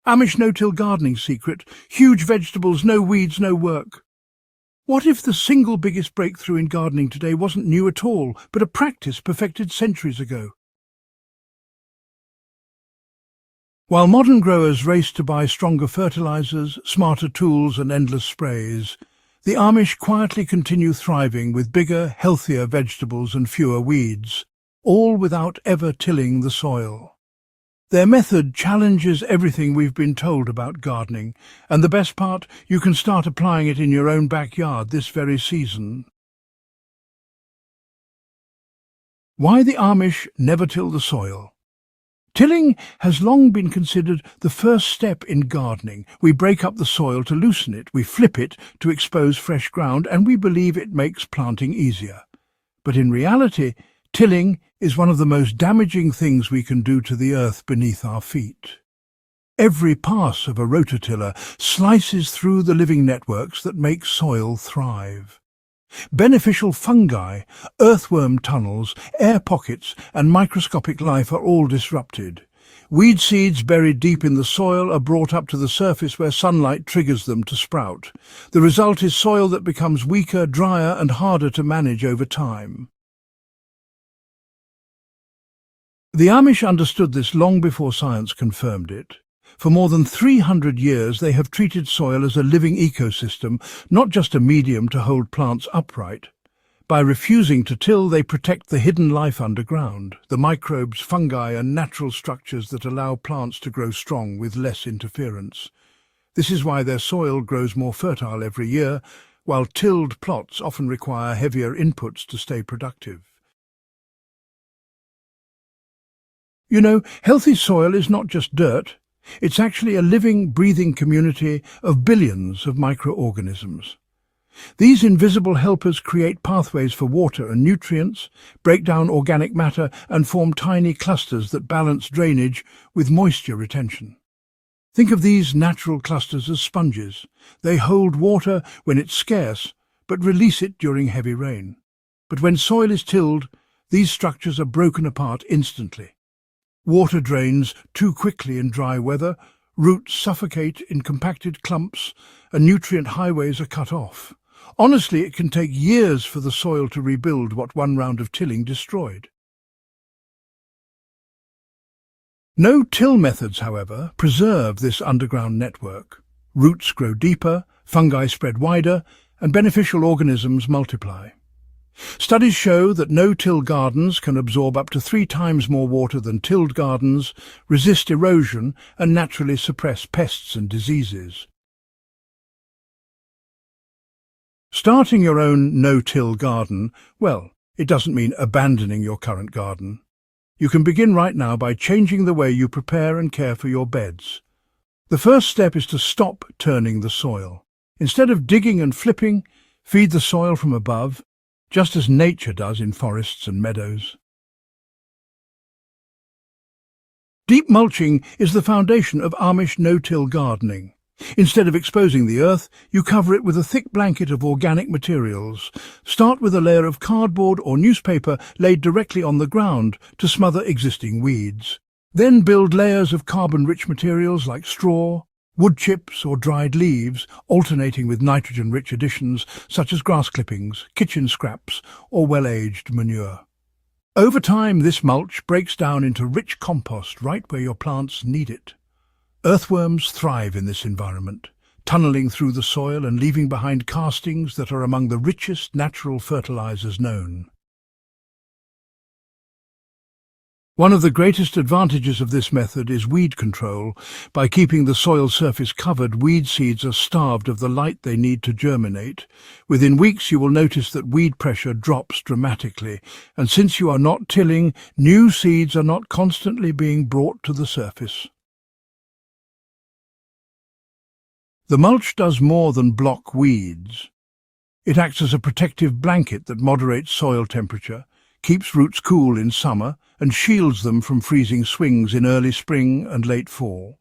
Amish no-till gardening secret, huge vegetables, no weeds, no work. What if the single biggest breakthrough in gardening today wasn't new at all, but a practice perfected centuries ago? While modern growers race to buy stronger fertilizers, smarter tools and endless sprays, the Amish quietly continue thriving with bigger, healthier vegetables and fewer weeds, all without ever tilling the soil. Their method challenges everything we've been told about gardening, and the best part, you can start applying it in your own backyard this very season. Why the Amish never till the soil? Tilling has long been considered the first step in gardening. We break up the soil to loosen it, we flip it to expose fresh ground, and we believe it makes planting easier. But in reality, tilling is one of the most damaging things we can do to the earth beneath our feet. Every pass of a rototiller slices through the living networks that make soil thrive. Beneficial fungi, earthworm tunnels, air pockets and microscopic life are all disrupted. Weed seeds buried deep in the soil are brought up to the surface where sunlight triggers them to sprout. The result is soil that becomes weaker, drier and harder to manage over time. The Amish understood this long before science confirmed it. For more than 300 years they have treated soil as a living ecosystem, not just a medium to hold plants upright. By refusing to till, they protect the hidden life underground, the microbes, fungi and natural structures that allow plants to grow strong with less interference. This is why their soil grows more fertile every year, while tilled plots often require heavier inputs to stay productive. You know, healthy soil is not just dirt. It's actually a living, breathing community of billions of microorganisms. These invisible helpers create pathways for water and nutrients, break down organic matter and form tiny clusters that balance drainage with moisture retention. Think of these natural clusters as sponges. They hold water when it's scarce, but release it during heavy rain. But when soil is tilled, these structures are broken apart instantly. Water drains too quickly in dry weather, roots suffocate in compacted clumps, and nutrient highways are cut off. Honestly, it can take years for the soil to rebuild what one round of tilling destroyed. No-till methods, however, preserve this underground network. Roots grow deeper, fungi spread wider, and beneficial organisms multiply. Studies show that no-till gardens can absorb up to 3 times more water than tilled gardens, resist erosion and naturally suppress pests and diseases. Starting your own no-till garden, well, it doesn't mean abandoning your current garden. You can begin right now by changing the way you prepare and care for your beds. The first step is to stop turning the soil. Instead of digging and flipping, feed the soil from above, just as nature does in forests and meadows. Deep mulching is the foundation of Amish no-till gardening. Instead of exposing the earth, you cover it with a thick blanket of organic materials. Start with a layer of cardboard or newspaper laid directly on the ground to smother existing weeds. Then build layers of carbon-rich materials like straw, wood chips or dried leaves, alternating with nitrogen-rich additions such as grass clippings, kitchen scraps or well-aged manure. Over time, this mulch breaks down into rich compost right where your plants need it. Earthworms thrive in this environment, tunneling through the soil and leaving behind castings that are among the richest natural fertilizers known. One of the greatest advantages of this method is weed control. By keeping the soil surface covered, weed seeds are starved of the light they need to germinate. Within weeks you will notice that weed pressure drops dramatically, and since you are not tilling, new seeds are not constantly being brought to the surface. The mulch does more than block weeds. It acts as a protective blanket that moderates soil temperature, keeps roots cool in summer, and shields them from freezing swings in early spring and late fall.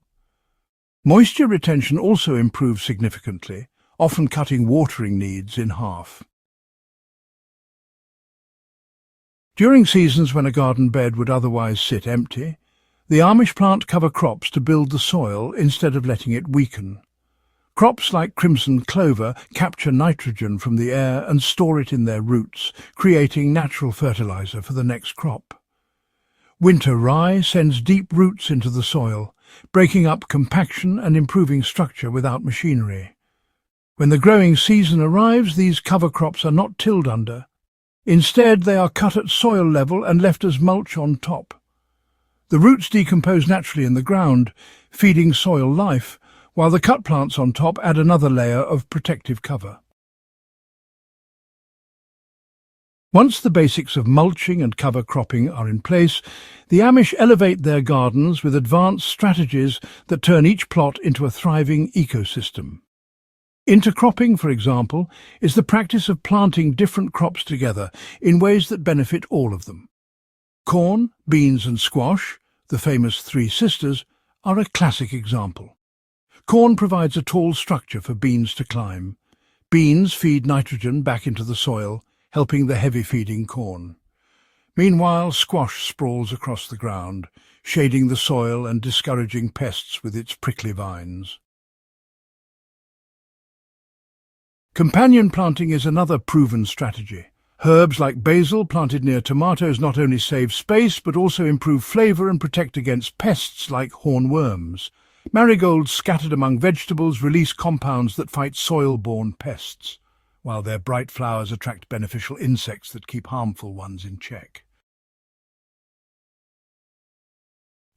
Moisture retention also improves significantly, often cutting watering needs in half. During seasons when a garden bed would otherwise sit empty, The Amish plant cover crops to build the soil instead of letting it weaken. Crops like crimson clover capture nitrogen from the air and store it in their roots, creating natural fertilizer for the next crop. Winter rye sends deep roots into the soil, breaking up compaction and improving structure without machinery. When the growing season arrives, these cover crops are not tilled under. Instead, they are cut at soil level and left as mulch on top. The roots decompose naturally in the ground, feeding soil life, while the cut plants on top add another layer of protective cover. Once the basics of mulching and cover cropping are in place, the Amish elevate their gardens with advanced strategies that turn each plot into a thriving ecosystem. Intercropping, for example, is the practice of planting different crops together in ways that benefit all of them. Corn, beans and squash, the famous three sisters, are a classic example. Corn provides a tall structure for beans to climb. Beans feed nitrogen back into the soil, helping the heavy-feeding corn. Meanwhile, squash sprawls across the ground, shading the soil and discouraging pests with its prickly vines. Companion planting is another proven strategy. Herbs like basil planted near tomatoes not only save space but also improve flavour and protect against pests like hornworms. Marigolds scattered among vegetables release compounds that fight soil-borne pests, while their bright flowers attract beneficial insects that keep harmful ones in check.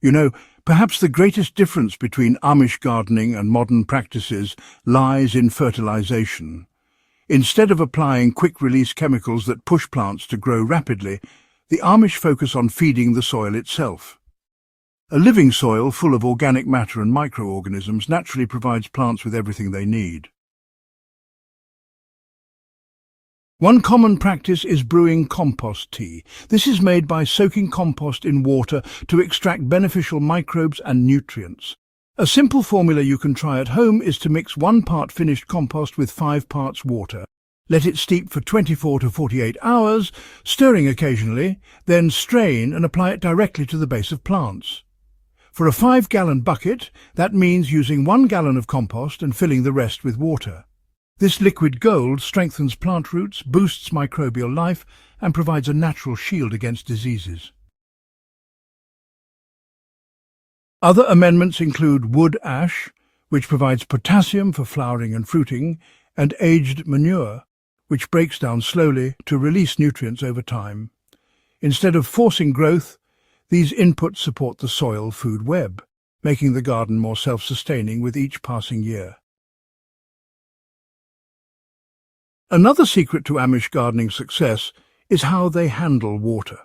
You know, perhaps the greatest difference between Amish gardening and modern practices lies in fertilization. Instead of applying quick-release chemicals that push plants to grow rapidly, the Amish focus on feeding the soil itself. A living soil full of organic matter and microorganisms naturally provides plants with everything they need. One common practice is brewing compost tea. This is made by soaking compost in water to extract beneficial microbes and nutrients. A simple formula you can try at home is to mix 1 part finished compost with 5 parts water. Let it steep for 24 to 48 hours, stirring occasionally, then strain and apply it directly to the base of plants. For a 5-gallon bucket, that means using 1 gallon of compost and filling the rest with water. This liquid gold strengthens plant roots, boosts microbial life, and provides a natural shield against diseases. Other amendments include wood ash, which provides potassium for flowering and fruiting, and aged manure, which breaks down slowly to release nutrients over time. Instead of forcing growth, these inputs support the soil food web, making the garden more self-sustaining with each passing year. Another secret to Amish gardening success is how they handle water.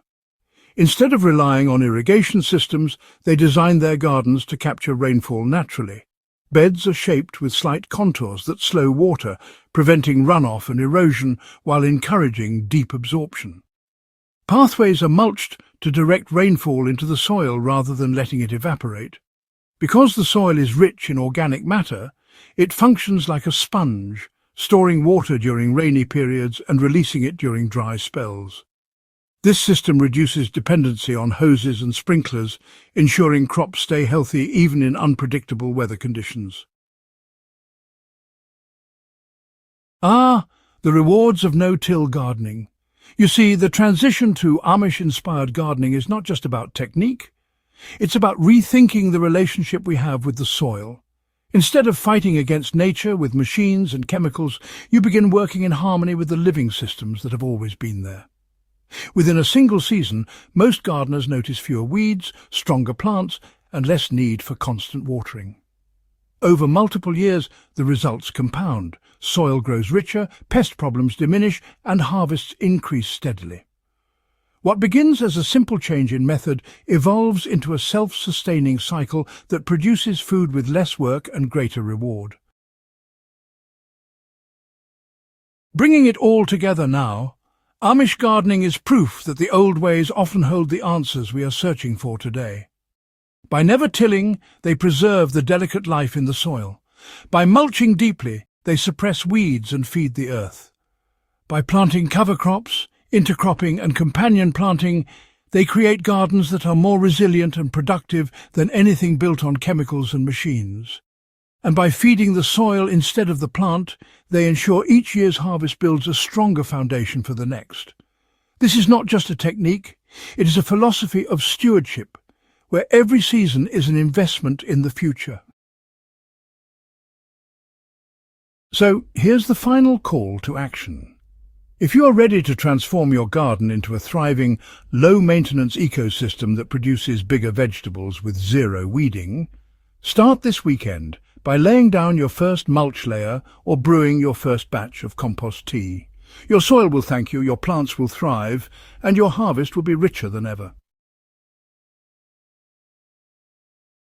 Instead of relying on irrigation systems, they design their gardens to capture rainfall naturally. Beds are shaped with slight contours that slow water, preventing runoff and erosion while encouraging deep absorption. Pathways are mulched to direct rainfall into the soil rather than letting it evaporate. Because the soil is rich in organic matter, it functions like a sponge, storing water during rainy periods and releasing it during dry spells. This system reduces dependency on hoses and sprinklers, ensuring crops stay healthy even in unpredictable weather conditions. The rewards of no-till gardening. You see, the transition to Amish-inspired gardening is not just about technique. It's about rethinking the relationship we have with the soil. Instead of fighting against nature with machines and chemicals, you begin working in harmony with the living systems that have always been there. Within a single season, most gardeners notice fewer weeds, stronger plants, and less need for constant watering. Over multiple years, the results compound. Soil grows richer, pest problems diminish, and harvests increase steadily. What begins as a simple change in method evolves into a self-sustaining cycle that produces food with less work and greater reward. Bringing it all together now, Amish gardening is proof that the old ways often hold the answers we are searching for today. By never tilling, they preserve the delicate life in the soil. By mulching deeply, they suppress weeds and feed the earth. By planting cover crops, intercropping and companion planting, They create gardens that are more resilient and productive than anything built on chemicals and machines. And by feeding the soil instead of the plant, they ensure each year's harvest builds a stronger foundation for the next. This is not just a technique, it is a philosophy of stewardship, where every season is an investment in the future. So here's the final call to action. If you are ready to transform your garden into a thriving, low-maintenance ecosystem that produces bigger vegetables with zero weeding, start this weekend by laying down your first mulch layer or brewing your first batch of compost tea. Your soil will thank you, your plants will thrive, and your harvest will be richer than ever.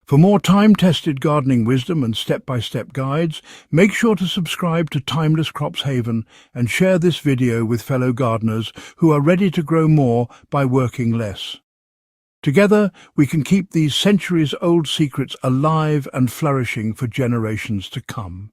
For more time-tested gardening wisdom and step-by-step guides, make sure to subscribe to Timeless Crops Haven and share this video with fellow gardeners who are ready to grow more by working less. Together, we can keep these centuries-old secrets alive and flourishing for generations to come.